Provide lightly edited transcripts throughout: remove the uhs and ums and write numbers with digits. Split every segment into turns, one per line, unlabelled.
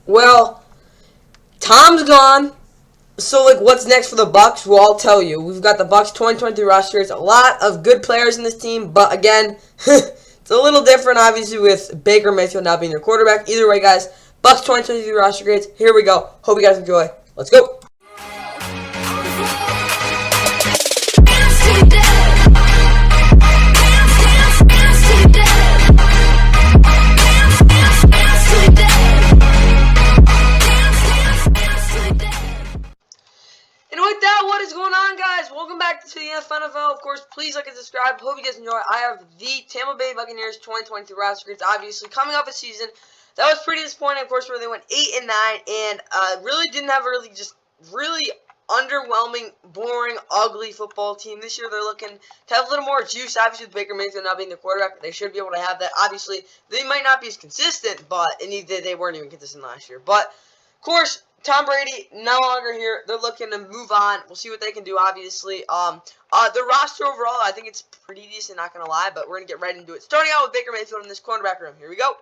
Well, Tom's gone. So, like, what's next for the Bucks? Well, I'll tell you. We've got the Bucks 2023 roster. It's a lot of good players in this team, but again, it's a little different, obviously, with Baker Mayfield not being your quarterback. Either way, guys, Bucks 2023 roster grades. Here we go. Hope you guys enjoy. Let's go. And with that, what is going on, guys? Welcome back to the NFL. Of course, please like and subscribe. Hope you guys enjoy. I have the Tampa Bay Buccaneers 2023 roster grades. Obviously, coming off a season that was pretty disappointing, of course, where they went 8-9 and really didn't have a really underwhelming, boring, ugly football team. This year, they're looking to have a little more juice. Obviously, with Baker Mayfield not being the quarterback, they should be able to have that. Obviously, they might not be as consistent, but they weren't even consistent last year. But, of course, Tom Brady no longer here. They're looking to move on. We'll see what they can do, obviously. The roster overall, I think it's pretty decent, not going to lie, but we're going to get right into it. Starting out with Baker Mayfield in this cornerback room. Here we go.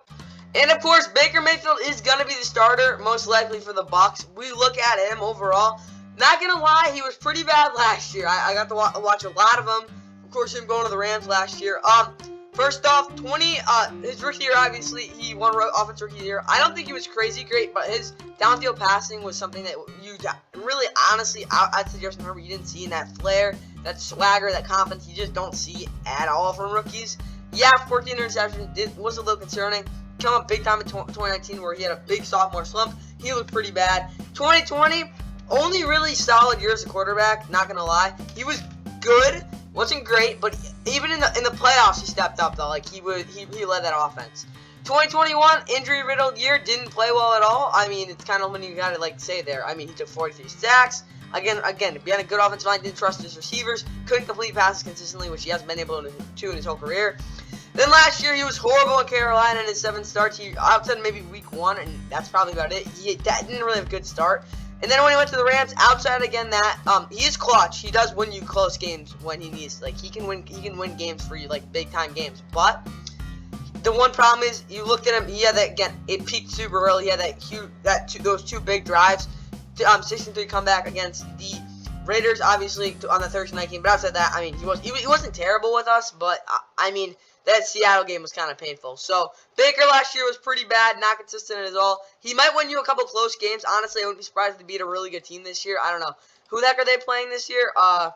And, of course, Baker Mayfield is going to be the starter, most likely for the Bucs. We look at him overall. Not going to lie, he was pretty bad last year. I got to watch a lot of him. Of course, him going to the Rams last year. First off, his rookie year, obviously, he won Offensive Rookie Year. I don't think he was crazy great, but his downfield passing was something that you really, honestly, outside of Justin Herbert, you didn't see in that flair, that swagger, that confidence. You just don't see at all from rookies. Yeah, 14 interceptions was a little concerning. Come up big time in 2019 where he had a big sophomore slump. He looked pretty bad. 2020, only really solid year as a quarterback, not going to lie. He was good. Wasn't great, but even in the playoffs, he stepped up though. Like he led that offense. 2021 injury-riddled year, didn't play well at all. I mean, it's kind of when you got to say there. I mean, he took 43 sacks. Again, behind a good offensive line, didn't trust his receivers, couldn't complete passes consistently, which he hasn't been able to in his whole career. Then last year, he was horrible in Carolina in his 7 starts. He outside maybe week 1, and that's probably about it. That didn't really have a good start. And then when he went to the Rams, outside again that he is clutch. He does win you close games when he needs. Like he can win games for you, like big time games. But the one problem is you looked at him. He had that again. It peaked super early. He had those two big drives. 63 comeback against the Raiders, obviously on the Thursday night game. But outside that, I mean, he wasn't terrible with us. But I mean, that Seattle game was kind of painful. So, Baker last year was pretty bad, not consistent at all. He might win you a couple close games. Honestly, I wouldn't be surprised if they beat a really good team this year. I don't know. Who the heck are they playing this year? They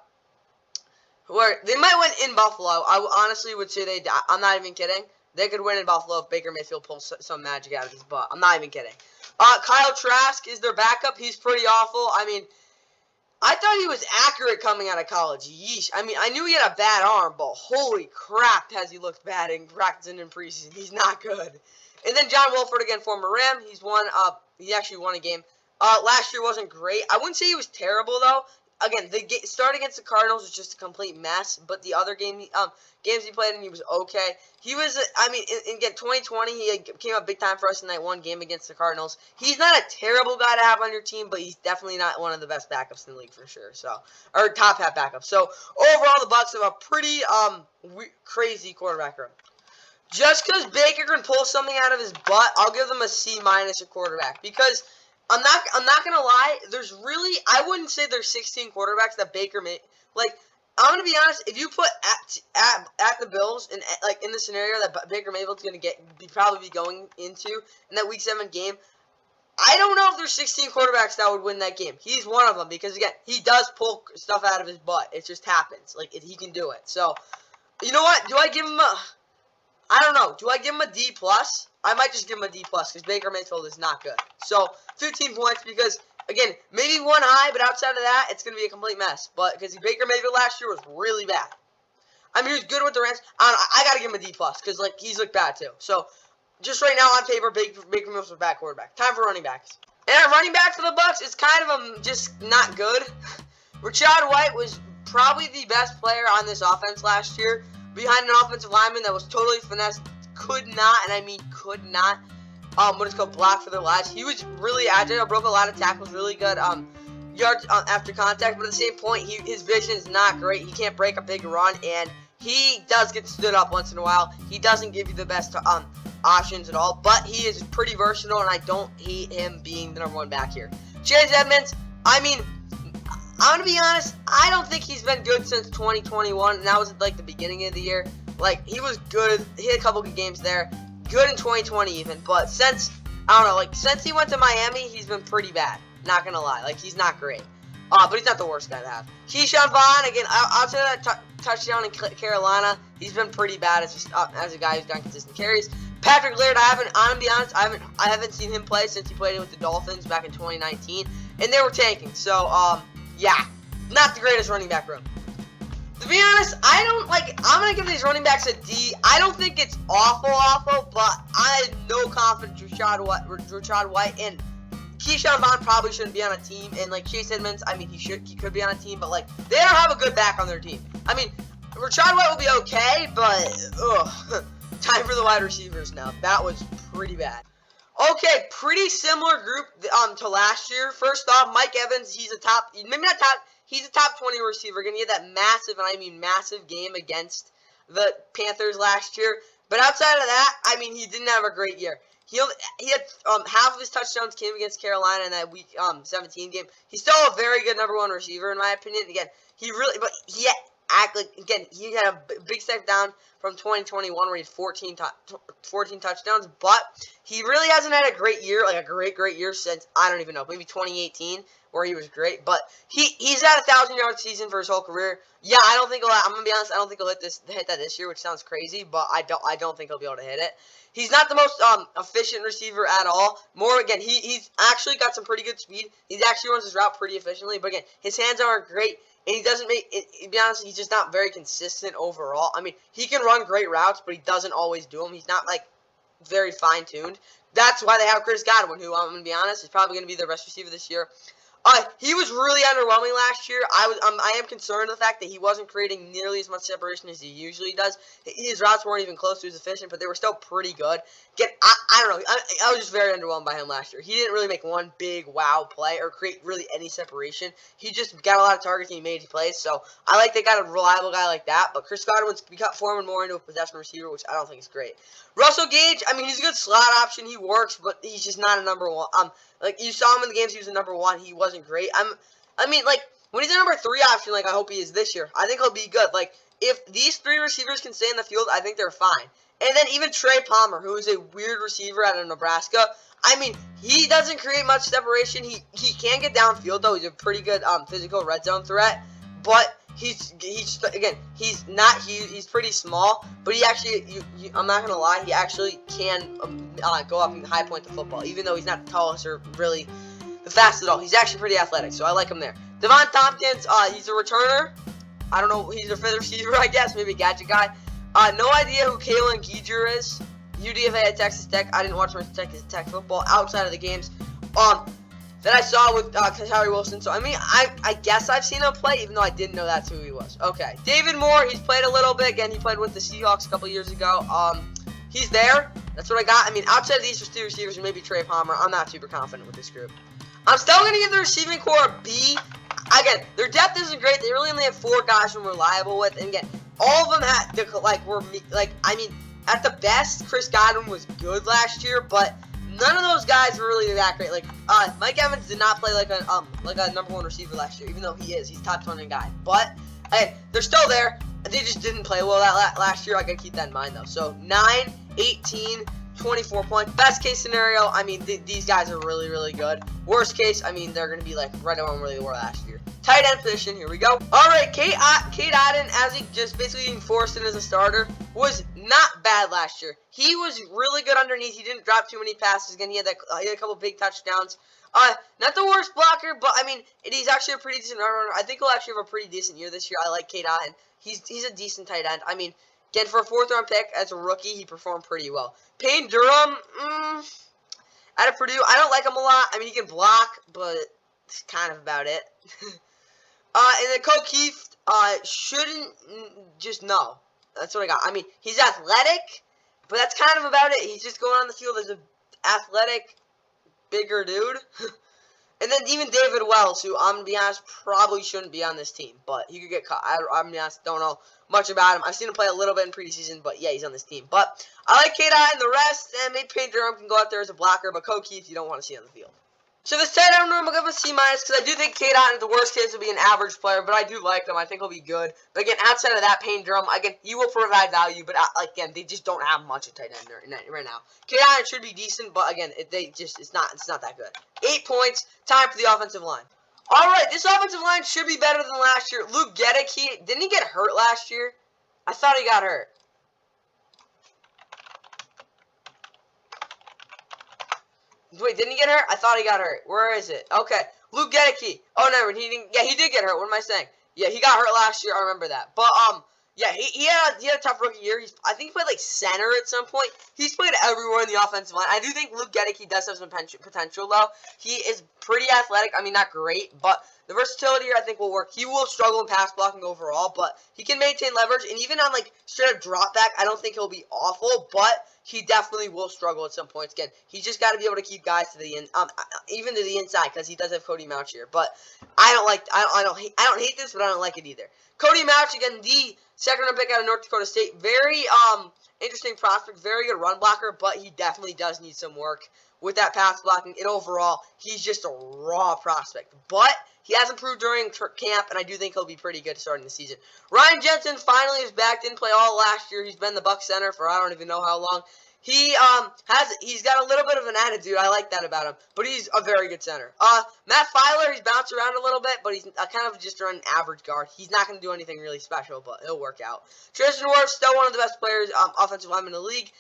might win in Buffalo. I honestly would say I'm not even kidding. They could win in Buffalo if Baker Mayfield pulls some magic out of his butt. I'm not even kidding. Kyle Trask is their backup. He's pretty awful. I mean, I thought he was accurate coming out of college. Yeesh. I mean, I knew he had a bad arm, but holy crap has he looked bad in practice and in preseason. He's not good. And then John Wolford, again, former Ram. He actually won a game. Last year wasn't great. I wouldn't say he was terrible, though. Again, the start against the Cardinals was just a complete mess, but the other games he played in, he was okay. He was, again, 2020, he came up big time for us in that one game against the Cardinals. He's not a terrible guy to have on your team, but he's definitely not one of the best backups in the league for sure. Or top half backups. So overall, the Bucs have a pretty crazy quarterback room. Just because Baker can pull something out of his butt, I'll give them a C- at quarterback because I'm not gonna lie. I wouldn't say there's 16 quarterbacks that Baker made. Like, I'm gonna be honest. If you put at the Bills and in the scenario that Baker Mayfield's gonna probably be going into in that Week 7 game, I don't know if there's 16 quarterbacks that would win that game. He's one of them because again, he does pull stuff out of his butt. It just happens. Like he can do it. So, you know what? Do I give him a? I don't know. Do I give him a D+? I might just give him a D+ because Baker Mayfield is not good. So, 15 points because, again, maybe one high, but outside of that, it's going to be a complete mess. But because Baker Mayfield last year was really bad. I mean, he was good with the Rams. I got to give him a D+ because, he's looked bad too. So, just right now on paper, Baker Mayfield's a bad quarterback. Time for running backs. And our running back for the Bucs is kind of just not good. Rachaad White was probably the best player on this offense last year. Behind an offensive lineman that was totally finessed, could not block for their lives. He was really agile, broke a lot of tackles, really good yards after contact, but at the same point, his vision is not great. He can't break a big run, and he does get stood up once in a while. He doesn't give you the best options at all, but he is pretty versatile, and I don't hate him being the #1 back here. Chase Edmonds, I mean, I'm going to be honest, I don't think he's been good since 2021, and that was like the beginning of the year. Like, he was good, he had a couple good games there, good in 2020 even, but since, I don't know, like, since he went to Miami, he's been pretty bad, not going to lie. Like, he's not great, but he's not the worst guy to have. Keyshawn Vaughn, again, outside of that touchdown in Carolina, he's been pretty bad as a guy who's gotten consistent carries. Patrick Laird, I'm gonna be honest, I haven't seen him play since he played with the Dolphins back in 2019, and they were tanking. So, yeah, not the greatest running back room. To be honest, I'm gonna give these running backs a D. I don't think it's awful, but I have no confidence in Rashad White, and Keyshawn Vaughn probably shouldn't be on a team, and like Chase Edmonds, I mean, he could be on a team, but like they don't have a good back on their team. I mean, Rashad White will be okay, but time for the wide receivers now. That was pretty bad. Okay, pretty similar group to last year. First off, Mike Evans, he's a top 20 receiver. Again, he had that massive, and I mean massive game against the Panthers last year. But outside of that, I mean, he didn't have a great year. He had half of his touchdowns came against Carolina in that Week 17 game. He's still a very good #1 receiver in my opinion. Again, he had a big step down from 2021 where he had 14 touchdowns, but he really hasn't had a great year, like a great year since, I don't even know, maybe 2018 where he was great, but he's had a 1,000-yard season for his whole career. Yeah, I'm gonna be honest, I don't think he'll hit that this year, which sounds crazy, but I don't think he'll be able to hit it. He's not the most efficient receiver at all. Again, he's actually got some pretty good speed. He actually runs his route pretty efficiently, but again, his hands aren't great. And he doesn't to be honest, he's just not very consistent overall. I mean, he can run great routes, but he doesn't always do them. He's not, like, very fine-tuned. That's why they have Chris Godwin, who, I'm going to be honest, is probably going to be their best receiver this year. He was really underwhelming last year. I am concerned with the fact that he wasn't creating nearly as much separation as he usually does. His routes weren't even close to as efficient, but they were still pretty good. Again, I don't know. I was just very underwhelmed by him last year. He didn't really make one big wow play or create really any separation. He just got a lot of targets and he made his plays. So I like they got a reliable guy like that. But Chris Godwin's forming more into a possession receiver, which I don't think is great. Russell Gage, I mean, he's a good slot option. He works, but he's just not a #1. Like, you saw him in the games he was a #1. He wasn't great. I mean, like, when he's a #3 option, like I hope he is this year, I think he'll be good. Like, if these 3 receivers can stay in the field, I think they're fine. And then even Trey Palmer, who is a weird receiver out of Nebraska, I mean, he doesn't create much separation. He can get downfield, though. He's a pretty good physical red zone threat. But he's not huge. He's pretty small, but he actually, I'm not gonna lie, he actually can go up and high point the football, even though he's not the tallest or really the fastest at all. He's actually pretty athletic, so I like him there. Devon Tompkins, he's a returner. I don't know, he's a 5th receiver, I guess, maybe a gadget guy. No idea who Kalen Geiger is. UDFA at Texas Tech. I didn't watch much Texas Tech football outside of the games that I saw with Tyree Wilson. So, I mean, I guess I've seen him play, even though I didn't know that's who he was. Okay. David Moore, he's played a little bit. Again, he played with the Seahawks a couple years ago. He's there. That's what I got. I mean, outside of these 2 receivers and maybe Trey Palmer, I'm not super confident with this group. I'm still going to give the receiving core a B. Again, their depth isn't great. They really only have 4 guys who I'm reliable with. And again, all of them I mean, at the best, Chris Godwin was good last year, but none of those guys were really that great. Like, Mike Evans did not play like a #1 receiver last year, even though he is. He's top 20 guy. But, hey, they're still there. They just didn't play well that last year. I gotta keep that in mind, though. So, 9, 18, 24 points. Best case scenario, I mean, these guys are really, really good. Worst case, I mean, they're gonna be, like, right around where they were last year. Tight end position, here we go. Alright, Cade Otton, as he just basically being forced in as a starter, was not bad last year. He was really good underneath. He didn't drop too many passes. Again, he had a couple big touchdowns. Not the worst blocker, but I mean, he's actually a pretty decent runner. I think he'll actually have a pretty decent year this year. I like Cade Otton. He's a decent tight end. I mean, again, for a 4th-round pick as a rookie, he performed pretty well. Payne Durham, out of Purdue, I don't like him a lot. I mean, he can block, but it's kind of about it. And then O'Keefe, shouldn't just know. That's what I got. I mean, he's athletic, but that's kind of about it. He's just going on the field as an athletic, bigger dude. And And then even David Wells, who I'm going to be honest, probably shouldn't be on this team. But he could get cut. I'm going to be honest, don't know much about him. I've seen him play a little bit in preseason, but yeah, he's on this team. But I like K-Dot and the rest, and maybe Payne Durham can go out there as a blocker, but Ko Keith, you don't want to see on the field. So this tight end room, I'll give him a C- because I do think K-Dot in the worst case will be an average player, but I do like him. I think he'll be good. But again, outside of that, Payne Durham, again, he will provide value, but again, they just don't have much of tight end right now. K-Dot should be decent, but again, it's not that good. 8 points. Time for the offensive line. All right, this offensive line should be better than last year. Luke Gedeke, didn't he get hurt last year? I thought he got hurt. Wait, didn't he get hurt? I thought he got hurt. Where is it? Okay. Luke Gedeke. Oh, no, he didn't. Yeah, he did get hurt. What am I saying? Yeah, he got hurt last year. I remember that. But, yeah, he had a tough rookie year. I think he played, like, center at some point. He's played everywhere in the offensive line. I do think Luke Gedeke does have some potential, though. He is pretty athletic. I mean, not great, but the versatility here I think will work. He will struggle in pass blocking overall, but he can maintain leverage. And even on, like, straight-up drop back, I don't think he'll be awful, but he definitely will struggle at some points. Again, he's just got to be able to keep guys to the even to the inside, because he does have Cody Mouch here. But I don't hate this, but I don't like it either. Cody Mouch, again, the second-round pick out of North Dakota State, very interesting prospect, very good run blocker, but he definitely does need some work with that pass blocking. And overall, he's just a raw prospect. But he has improved during camp, and I do think he'll be pretty good starting the season. Ryan Jensen finally is back. Didn't play all last year. He's been the Bucs center for I don't even know how long. He's got a little bit of an attitude. I like that about him. But he's a very good center. Matt Filer, he's bounced around a little bit, but he's kind of just an average guard. He's not going to do anything really special, but he'll work out. Tristan Wirfs, still one of the best players, offensive lineman in the league.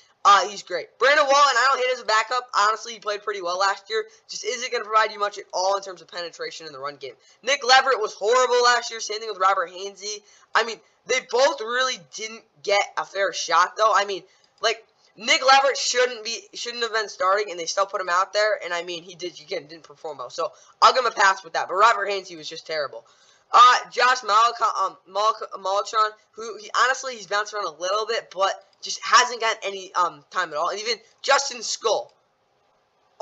He's great. Brandon Wallen, I don't hate as a backup. Honestly, he played pretty well last year. Just isn't going to provide you much at all in terms of penetration in the run game. Nick Leverett was horrible last year. Same thing with Robert Hainsey. I mean, they both really didn't get a fair shot, though. I mean, like, Nick Leverett shouldn't have been starting, and they still put him out there. And I mean, he didn't perform well. So I'll give him a pass with that. But Robert Hainsey was just terrible. Josh Malachon, who honestly he's bounced around a little bit, but just hasn't gotten any time at all. And even Justin Skull.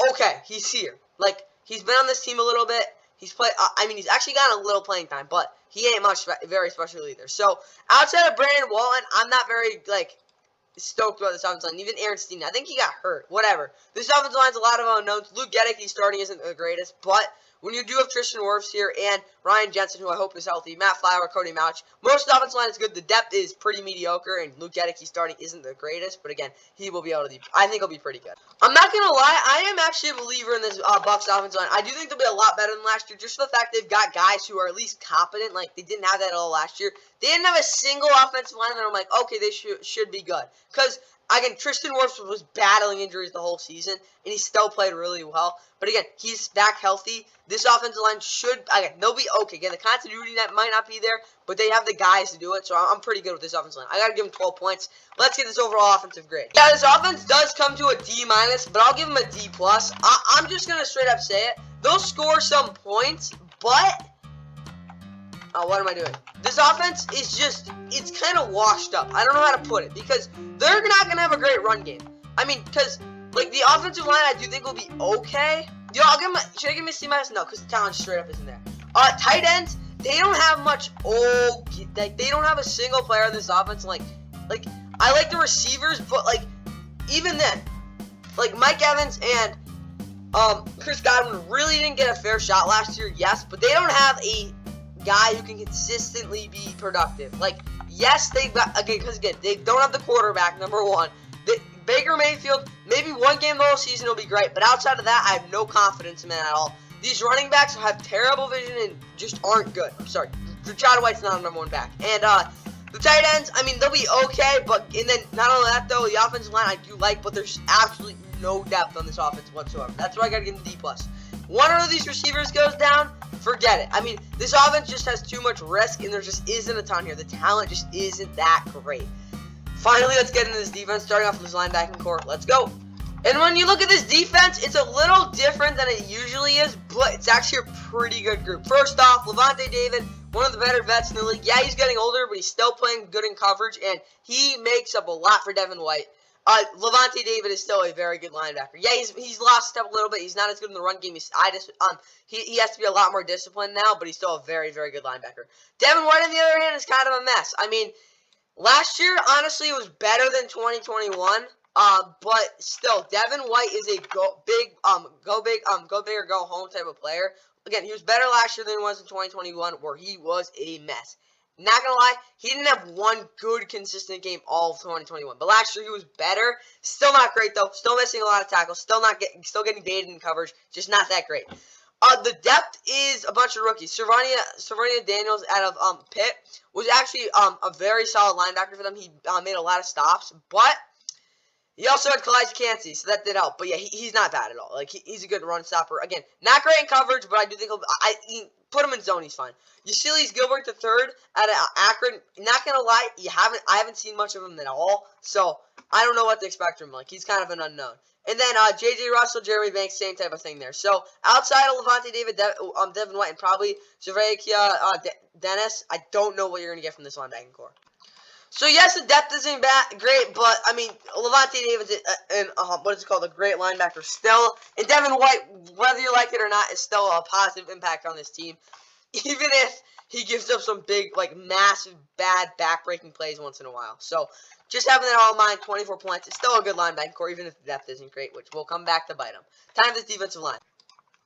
Okay, he's here. Like, he's been on this team a little bit. He's played. I mean, he's actually gotten a little playing time, but he ain't very special either. So outside of Brandon Wallen, I'm not very stoked about this offensive line. Even Aaron Steen, I think he got hurt. Whatever. This offensive line's a lot of unknowns. Luke Gedeke starting isn't the greatest, but when you do have Tristan Wirfs here and Ryan Jensen, who I hope is healthy, Matt Flower, Cody Mouch, most of the offensive line is good. The depth is pretty mediocre, and Luke Gedeke starting isn't the greatest, but again, he will be able to. I think he'll be pretty good. I'm not gonna lie, I am actually a believer in this Bucs offensive line. I do think they'll be a lot better than last year, just for the fact they've got guys who are at least competent. Like, they didn't have that at all last year. They didn't have a single offensive line that I'm like, okay, they should be good, because again, Tristan Wirfs was battling injuries the whole season, and he still played really well. But again, he's back healthy. This offensive line they'll be okay. Again, the continuity net might not be there, but they have the guys to do it, so I'm pretty good with this offensive line. I got to give him 12 points. Let's get this overall offensive grade. Yeah, this offense does come to a D-, but I'll give him a D+. I'm just going to straight up say it. They'll score some points, but what am I doing? This offense is it's kind of washed up. I don't know how to put it, because they're not going to have a great run game. I mean, because, like, the offensive line I do think will be okay. Yo, should I give him a C-? No, because the talent straight up isn't there. Tight ends, they don't have much, they don't have a single player in this offense, like, I like the receivers, but, like, even then, like, Mike Evans and, Chris Godwin really didn't get a fair shot last year, yes, but they don't have a guy who can consistently be productive. Like, yes, because again, they don't have the quarterback, number one. Baker Mayfield, maybe one game the whole season will be great, but outside of that, I have no confidence in him at all. These running backs have terrible vision and just aren't good. I'm sorry. Rashad White's not a number one back. And the tight ends, I mean, they'll be okay, and then not only that, though, the offensive line I do like, but there's absolutely no depth on this offense whatsoever. That's why I got to give them D+. One of these receivers goes down, forget it. I mean, this offense just has too much risk, and there just isn't a ton here. The talent just isn't that great. Finally, let's get into this defense, starting off with this linebacking core. Let's go. And when you look at this defense, it's a little different than it usually is, but it's actually a pretty good group. First off, Levante David, one of the better vets in the league. Yeah, he's getting older, but he's still playing good in coverage, and he makes up a lot for Devin White. Levante David is still a very good linebacker. Yeah, he's lost step a little bit. He's not as good in the run game. He has to be a lot more disciplined now, but he's still a very, very good linebacker. Devin White, on the other hand, is kind of a mess. I mean, last year, honestly, it was better than 2021. But still, Devin White is a go big or go home type of player. Again, he was better last year than he was in 2021, where he was a mess. Not gonna lie, he didn't have one good, consistent game all of 2021. But last year he was better. Still not great though. Still missing a lot of tackles. Still getting dated in coverage. Just not that great. The depth is a bunch of rookies. Servania Daniels out of Pitt was actually a very solid linebacker for them. He made a lot of stops, but he also had Kalijah Cansey, so that did help. But yeah, he's not bad at all. Like he's a good run stopper. Again, not great in coverage, but I do think put him in zone. He's fine. Yasilis Gilbert III out of Akron. Not gonna lie, I haven't seen much of him at all, so I don't know what to expect from him. Like he's kind of an unknown. And then J.J. Russell, Jeremy Banks, same type of thing there. So outside of Levante David, Devin White, and probably Javaikia Dennis, I don't know what you're gonna get from this linebacking core. So yes, the depth isn't great, but I mean Levante David's a great linebacker still, and Devin White, whether you like it or not, is still a positive impact on this team, even if he gives up some big, like massive, bad back-breaking plays once in a while. So just having that all in mind, 24 points, it's still a good linebacking core, even if the depth isn't great, which will come back to bite him. Time for this defensive line.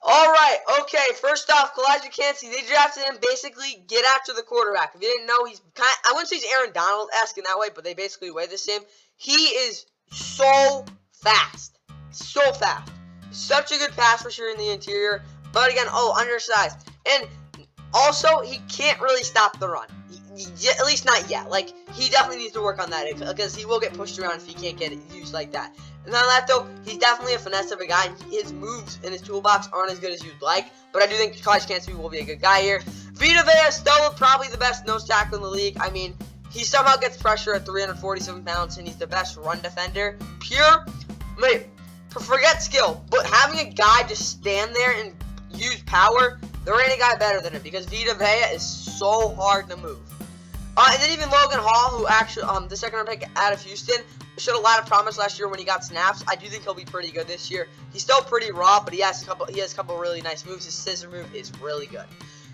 Alright, okay, first off, Kalijah Cansey, they drafted him basically get after the quarterback. If you didn't know, I wouldn't say he's Aaron Donald-esque in that way, but they basically weigh the same. He is so fast. So fast. Such a good pass rusher in the interior, but again, undersized. And also, he can't really stop the run. At least not yet. Like, he definitely needs to work on that, because he will get pushed around if he can't get it used like that. And on that, though, he's definitely a finesse of a guy. His moves in his toolbox aren't as good as you'd like, but I do think Kalijah Cansey will be a good guy here. Vita Vea, still probably the best nose tackle in the league. I mean, he somehow gets pressure at 347 pounds, and he's the best run defender. Forget skill, but having a guy just stand there and use power, there ain't a guy better than him, because Vita Vea is so hard to move. And then even Logan Hall, who actually, the second-round pick out of Houston, showed a lot of promise last year when he got snaps. I do think he'll be pretty good this year. He's still pretty raw, but he has a couple really nice moves. His scissor move is really good.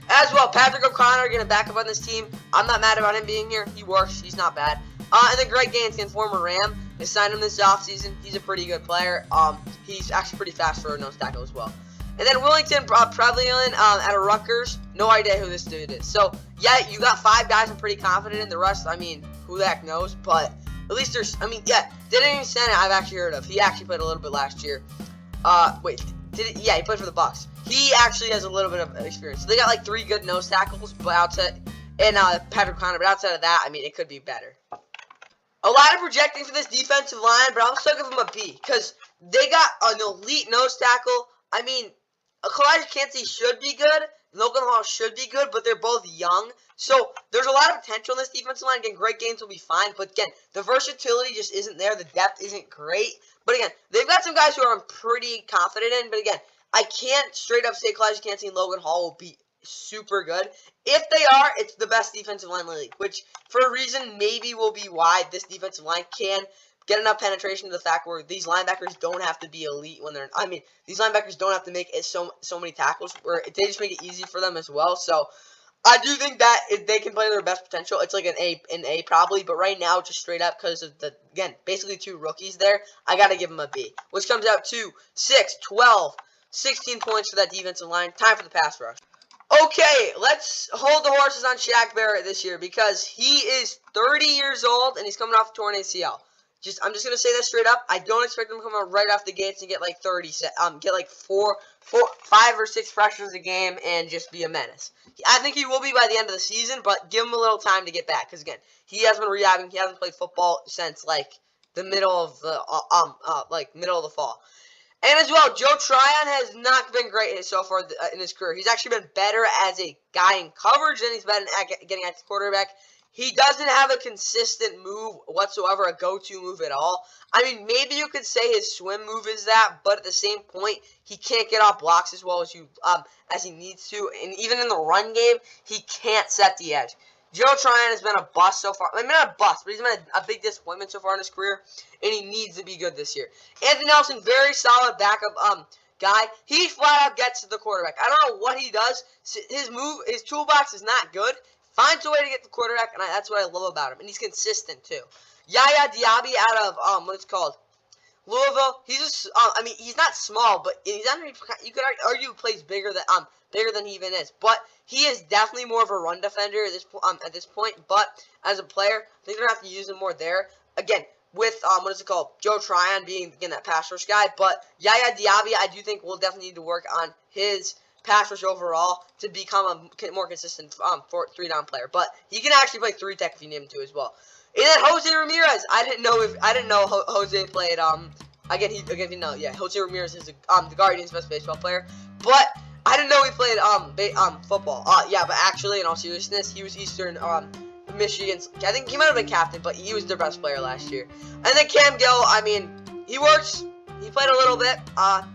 As well, Patrick O'Connor getting a backup on this team. I'm not mad about him being here. He works. He's not bad. And then Greg Ganskin, former Ram, they signed him this offseason. He's a pretty good player. He's actually pretty fast for a nose tackle as well. And then Willington Prevlian out of Rutgers. No idea who this dude is. So, yeah, you got 5 guys I'm pretty confident in. The rest, I mean, who the heck knows? But at least there's, Denny Senna I've actually heard of. He actually played a little bit last year. Yeah, he played for the Bucs. He actually has a little bit of experience. So they got like 3 good nose tackles, but outside, and Patrick Connor, but outside of that, I mean, it could be better. A lot of projecting for this defensive line, but I'm still giving them a B, because they got an elite nose tackle. I mean, Kalijah Cansey should be good. Logan Hall should be good, but they're both young. So there's a lot of potential in this defensive line. Again, great games will be fine, but again, the versatility just isn't there. The depth isn't great. But again, they've got some guys who I'm pretty confident in. But again, I can't straight up say Kalijah Cansey and Logan Hall will be super good. If they are, it's the best defensive line in the league, which for a reason maybe will be why this defensive line can get enough penetration to the fact where these linebackers don't have to be elite when they're, these linebackers don't have to make so many tackles, where they just make it easy for them as well. So I do think that if they can play their best potential, it's like an A probably, but right now, just straight up because of basically 2 rookies there, I got to give them a B, which comes out to 6, 12, 16 points for that defensive line. Time for the pass rush. Okay, let's hold the horses on Shaq Barrett this year, because he is 30 years old and he's coming off a torn ACL. I'm just gonna say that straight up. I don't expect him to come out right off the gates and get like 5 or 6 pressures a game and just be a menace. I think he will be by the end of the season, but give him a little time to get back, because again, he has been rehabbing. He hasn't played football since like the middle of the fall. And as well, Joe Tryon has not been great so far in his career. He's actually been better as a guy in coverage than he's been at getting at the quarterback. He doesn't have a consistent move whatsoever, a go-to move at all. I mean, maybe you could say his swim move is that, but at the same point, he can't get off blocks as well as he needs to. And even in the run game, he can't set the edge. Joe Tryon has been a bust so far. I mean, not a bust, but he's been a big disappointment so far in his career, and he needs to be good this year. Anthony Nelson, very solid backup guy. He flat out gets to the quarterback. I don't know what he does. His toolbox is not good. Finds a way to get the quarterback, and that's what I love about him. And he's consistent too. Yaya Diaby out of what it's called, Louisville. He's not small, but he's under. You could argue he plays bigger than he even is. But he is definitely more of a run defender at this point. But as a player, I think they're gonna have to use him more there. Again, with Joe Tryon being again that pass rush guy. But Yaya Diaby, I do think will definitely need to work on his pass rush overall to become a more consistent 3-down player. But he can actually play 3-tech if you need him to as well. And then Jose Ramirez. I didn't know Jose played Jose Ramirez is the Guardians' best baseball player, but I didn't know he played football. But actually, in all seriousness, he was Eastern Michigan's. I think he might have been captain, but he was their best player last year. And then Cam Gill. I mean, he works. He played a little bit, a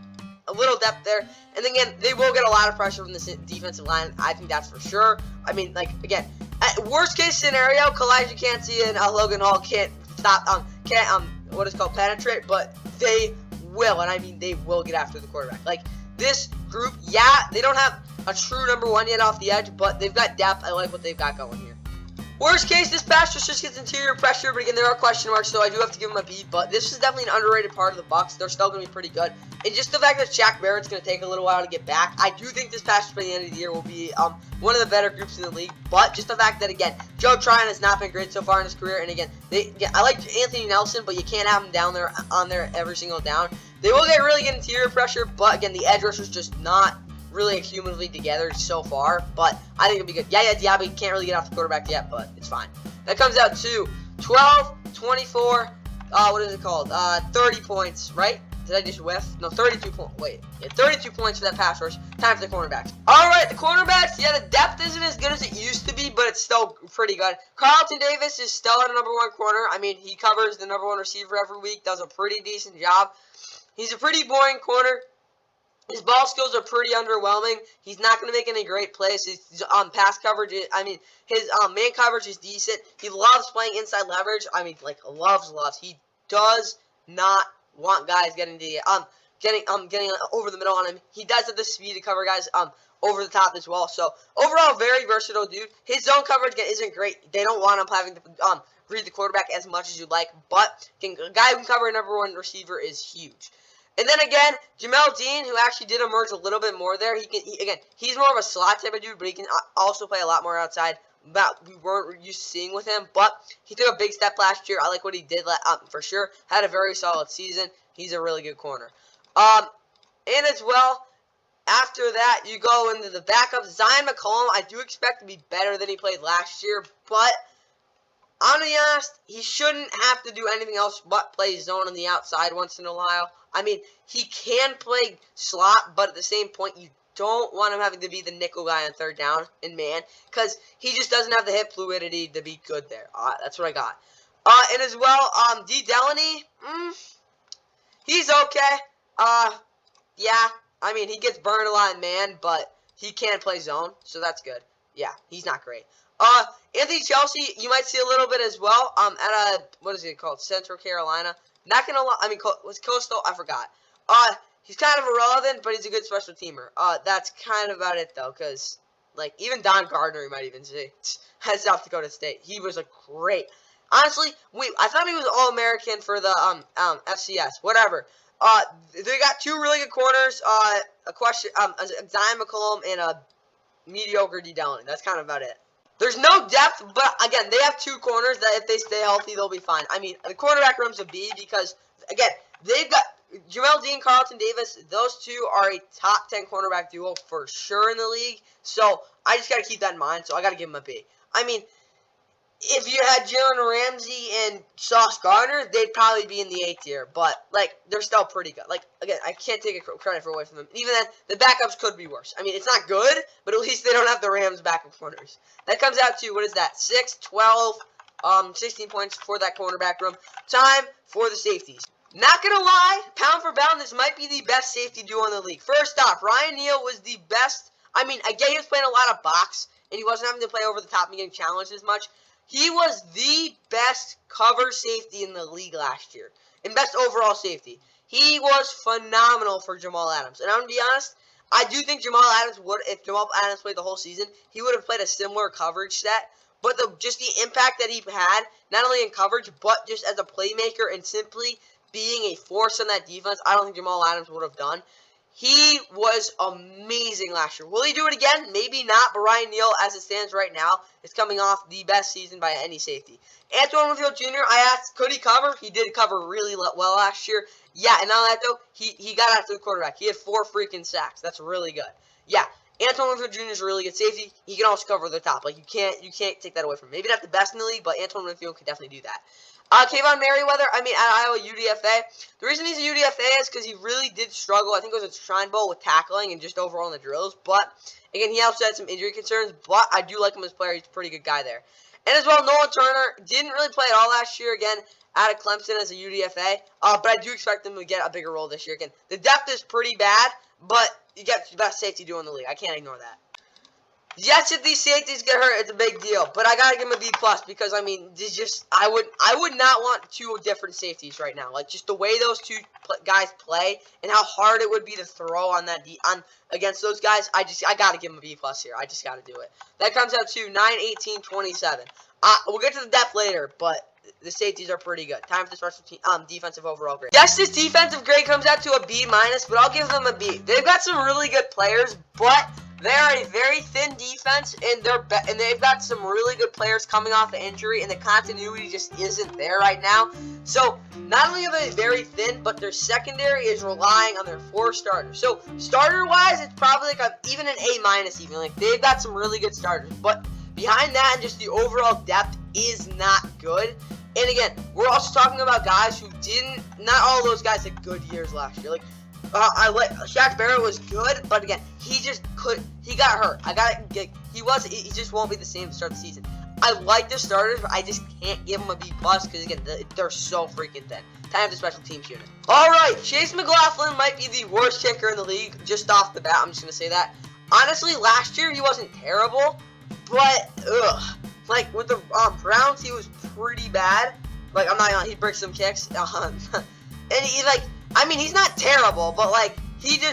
little depth there. And then again, they will get a lot of pressure from the defensive line. I think that's for sure. I mean, again. Worst case scenario, Kalijah Cansey and Logan Hall can't penetrate, but they will, and I mean they will get after the quarterback. Like this group, they don't have a true number one yet off the edge, but they've got depth. I like what they've got going here. Worst case, this pass rush just gets interior pressure, but again, there are question marks, so I do have to give them a beat. But this is definitely an underrated part of the Bucs. They're still going to be pretty good. And just the fact that Shaq Barrett's going to take a little while to get back, I do think this pass rush by the end of the year will be one of the better groups in the league. But just the fact that, again, Joe Tryon has not been great so far in his career. And again, I like Anthony Nelson, but you can't have him down there on there every single down. They will really get interior pressure, but again, the edge rusher's just not really cumulatively together so far, but I think it'll be good. Yaya Diaby can't really get off the quarterback yet, but it's fine. That comes out to 12, 24, what is it called? 30 points, right? Did I just whiff? No, 32 points. Wait, 32 points for that pass rush. Time for the cornerbacks. All right, the cornerbacks. Yeah, the depth isn't as good as it used to be, but it's still pretty good. Carlton Davis is still at a number one corner. I mean, he covers the number one receiver every week. Does a pretty decent job. He's a pretty boring corner. His ball skills are pretty underwhelming. He's not going to make any great plays. His pass coverage, his man coverage is decent. He loves playing inside leverage. I mean, loves. He does not want guys getting over the middle on him. He does have the speed to cover guys over the top as well. So overall, very versatile dude. His zone coverage isn't great. They don't want him having to read the quarterback as much as you'd like, but a guy who can cover a number one receiver is huge. And then again, Jamel Dean, who actually did emerge a little bit more there. He's more of a slot type of dude, but he can also play a lot more outside. We weren't used to seeing with him, but he took a big step last year. I like what he did for sure. Had a very solid season. He's a really good corner. And as well, after that, you go into the backup. Zion McCollum, I do expect to be better than he played last year, but I'm going to be honest, he shouldn't have to do anything else but play zone on the outside once in a while. I mean, he can play slot, but at the same point, you don't want him having to be the nickel guy on third down and man, because he just doesn't have the hip fluidity to be good there. That's what I got. And as well, D. Delaney, he's okay. Yeah, I mean, he gets burned a lot in man, but he can play zone, so that's good. Yeah, he's not great. Anthony Chelsea, you might see a little bit as well. At what is it called? Central Carolina. Not gonna lie, I mean, was Coastal? I forgot. He's kind of irrelevant, but he's a good special teamer. That's kind of about it though, because even Don Gardner, you might even see at South Dakota State. He was a great. Honestly, I thought he was All-American for the FCS. Whatever. They got two really good corners. Zion McCollum and a mediocre D. Delaney. That's kind of about it. There's no depth, but again, they have two corners that if they stay healthy, they'll be fine. I mean, the cornerback room's a B because, again, they've got Jamel Dean, Carlton Davis. Those two are a top 10 cornerback duo for sure in the league. So I just got to keep that in mind. So I got to give them a B. I mean, if you had Jalen Ramsey and Sauce Gardner, they'd probably be in the A tier. But, they're still pretty good. Again, I can't take credit away from them. Even then, the backups could be worse. I mean, it's not good, but at least they don't have the Rams backup corners. That comes out to, what is that, 6, 12, 16 points for that cornerback room. Time for the safeties. Not going to lie, pound for pound, this might be the best safety duo in the league. First off, Ryan Neal was the best. I mean, again, he was playing a lot of box. and he wasn't having to play over the top and getting challenged as much. He was the best cover safety in the league last year, and best overall safety. He was phenomenal for Jamal Adams. And I'm going to be honest, I do think Jamal Adams would, if Jamal Adams played the whole season, he would have played a similar coverage set. But just the impact that he had, not only in coverage, but just as a playmaker and simply being a force on that defense, I don't think Jamal Adams would have done. He was amazing last year. Will he do it again? Maybe not, but Ryan Neal, as it stands right now, is coming off the best season by any safety. Antoine Winfield Jr., I asked, could he cover? He did cover really well last year. Yeah, and not only that, though, he got after the quarterback. He had 4 freaking sacks. That's really good. Yeah, Antoine Winfield Jr. is a really good safety. He can also cover the top. Like, you can't take that away from him. Maybe not the best in the league, but Antoine Winfield can definitely do that. Kayvon Merriweather, at Iowa UDFA. The reason he's a UDFA is because he really did struggle. I think it was a Shrine Bowl with tackling and just overall in the drills. But, again, he also had some injury concerns. But I do like him as a player. He's a pretty good guy there. And as well, Nolan Turner didn't really play at all last year. Again, out of Clemson as a UDFA. But I do expect him to get a bigger role this year. Again, the depth is pretty bad, but you get the best safety duo in the league. I can't ignore that. Yes, if these safeties get hurt, it's a big deal. But I gotta give him a B+, because I would not want 2 different safeties right now. Like, just the way those 2 guys play and how hard it would be to throw on that against those guys. I gotta give him a B+ here. I just gotta do it. That comes out to 9, 18, 27. We'll get to the depth later, but the safeties are pretty good. Time for the special team, defensive overall grade. Yes, this defensive grade comes out to a B-, but I'll give them a B. They've got some really good players, but they are a very thin defense, and they've got some really good players coming off the injury, and the continuity just isn't there right now. So, not only are they very thin, but their secondary is relying on their 4 starters. So, starter-wise, it's probably like even an A- even. Like, they've got some really good starters, but behind that and just the overall depth is not good. And again, we're also talking about guys who not all those guys had good years last year. Like, Shaq Barrett was good, but again, he got hurt. He just won't be the same to start the season. I like the starters, but I just can't give him a B+, because again, they're so freaking thin. Time for the special teams unit. Alright, Chase McLaughlin might be the worst kicker in the league, just off the bat, I'm just going to say that. Honestly, last year, he wasn't terrible, but, like, with the Browns, he was pretty bad. Like, I'm not gonna, he breaks some kicks, and he's not terrible, but, like, he he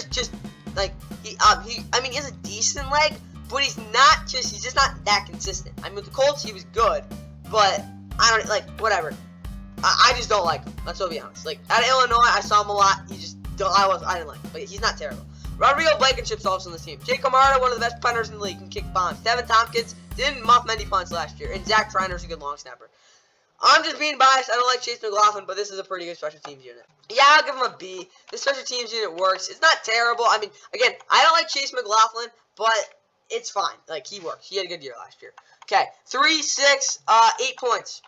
has a decent leg, but he's just not that consistent. I mean, with the Colts, he was good, but, whatever. I just don't like him, let's be honest. Like, out of Illinois, I saw him a lot, I didn't like him, but he's not terrible. Rodrigo Blankenship's also on the team. Jake Camarda, one of the best punters in the league, can kick bombs. Tevin Tompkins didn't muff many punts last year, and Zach Triner's a good long snapper. I'm just being biased. I don't like Chase McLaughlin, but this is a pretty good special teams unit. Yeah, I'll give him a B. The special teams unit works. It's not terrible. I mean, again, I don't like Chase McLaughlin, but it's fine. Like, he works. He had a good year last year. Okay, 3, 6, 8 points.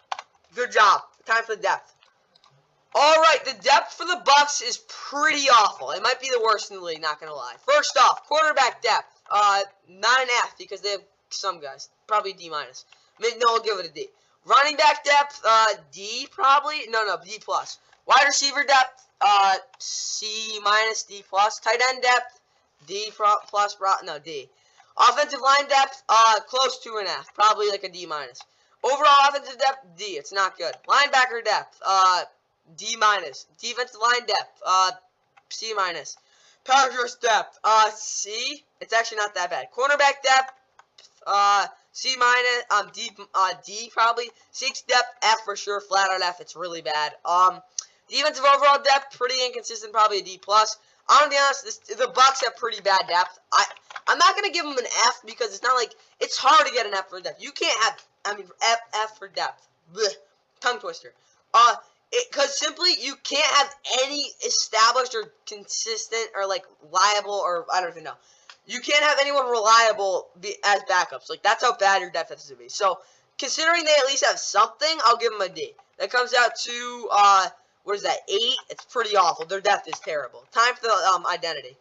Good job. Time for the depth. Alright, the depth for the Bucs is pretty awful. It might be the worst in the league, not going to lie. First off, quarterback depth. Not an F, because they have some guys. Probably D-. No, I'll give it a D. Running back depth, D probably. No, D+. Wide receiver depth, C-, D+. Tight end depth, D+, no, D. Offensive line depth, close to an F. Probably like a D-. Overall offensive depth, D. It's not good. Linebacker depth, D-. Defensive line depth, C-. Pass rush depth, C. It's actually not that bad. Cornerback depth, C-, D probably. 6 depth, F for sure. Flat out F. It's really bad. Defensive overall depth, pretty inconsistent. Probably a D+. I'm gonna be honest. The Bucs have pretty bad depth. I'm not gonna give them an F, because it's not like it's hard to get an F for depth. You can't have. F for depth. Blech. Tongue twister. Because simply you can't have any established or consistent or like liable, or I don't even know. You can't have anyone reliable as backups. Like, that's how bad your depth has to be. So, considering they at least have something, I'll give them a D. That comes out to, what is that, 8? It's pretty awful. Their depth is terrible. Time for the identity.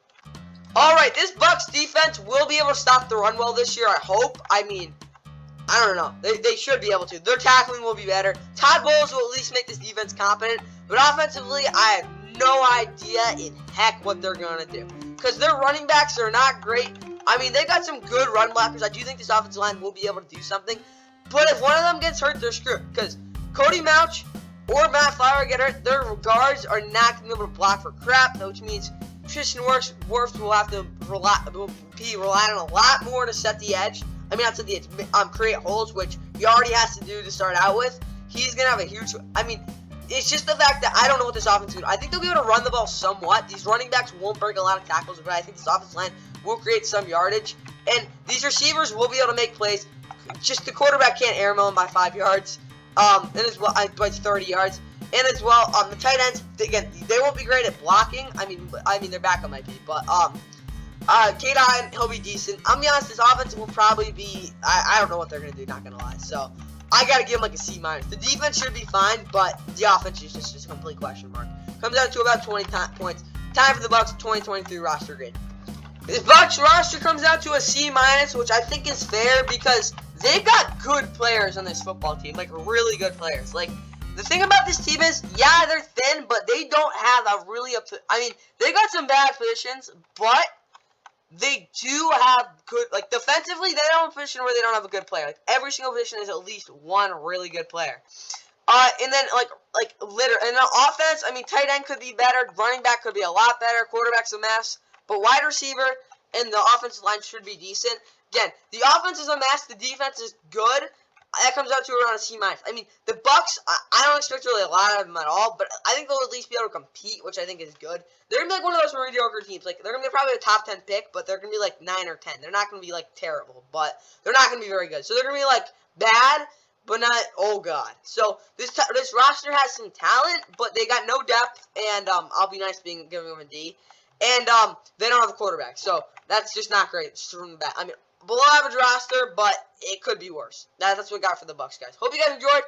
Alright, this Bucs defense will be able to stop the run well this year, I hope. I mean, I don't know. They should be able to. Their tackling will be better. Todd Bowles will at least make this defense competent. But offensively, I have no idea in heck what they're going to do. Because their running backs are not great. I mean, they got some good run blockers. I do think this offensive line will be able to do something. But if one of them gets hurt, they're screwed. Because Cody Mouch or Matt Flower get hurt, their guards are not going to be able to block for crap, which means Tristan Wirfs will have to be relying on a lot more to set the edge. I mean, not set the edge, create holes, which he already has to do to start out with. He's going to have a huge, I mean, it's just the fact that I don't know what this offense is going to do. I think they'll be able to run the ball somewhat. These running backs won't break a lot of tackles, but I think this offensive line will create some yardage. And these receivers will be able to make plays. Just the quarterback can't airmail them by 5 yards. And as well, by 30 yards. And as well, the tight ends, again, they won't be great at blocking. I mean, their backup might be, but K-Dot, he'll be decent. I'm be honest, this offense will probably be, I don't know what they're gonna do, not gonna lie. So I gotta give them like a C-. The defense should be fine, but the offense is just a complete question mark. Comes out to about 20 points. Time for the Bucs 2023 roster grade. This Bucs roster comes out to a C-, which I think is fair because they've got good players on this football team, like really good players. Like, the thing about this team is, yeah, they're thin, but they don't have a really I mean, they got some bad positions, but they do have good, like, defensively, they don't have a position where they don't have a good player. Like, every single position is at least one really good player. And then, and the offense, I mean, tight end could be better, running back could be a lot better, quarterback's a mess, but wide receiver and the offensive line should be decent. Again, the offense is a mess, the defense is good. That comes out to around a C-. I mean, the Bucs, I don't expect really a lot of them at all, but I think they'll at least be able to compete, which I think is good. They're going to be like one of those mediocre teams. Like, they're going to be probably a top 10 pick, but they're going to be like 9 or 10. They're not going to be like terrible, but they're not going to be very good. So they're going to be like bad, but not, oh god. So this roster has some talent, but they got no depth, and I'll be nice giving them a D. And they don't have a quarterback, so that's just not great. Just from the bat. I mean, below average roster, but it could be worse. That's what we got for the Bucs, guys. Hope you guys enjoyed.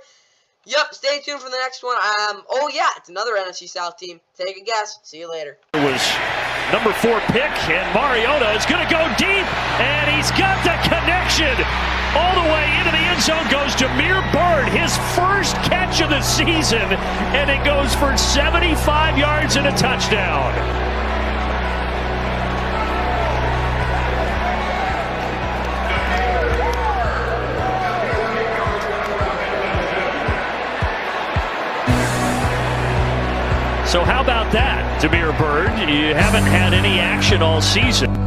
Yep, stay tuned for the next one. Oh yeah, it's another NFC South team. Take a guess. See you later.
It was number 4 pick, and Mariota is going to go deep, and he's got the connection. All the way into the end zone goes Jameer Byrd, his first catch of the season, and it goes for 75 yards and a touchdown. So how about that, Jameer Byrd? You haven't had any action all season.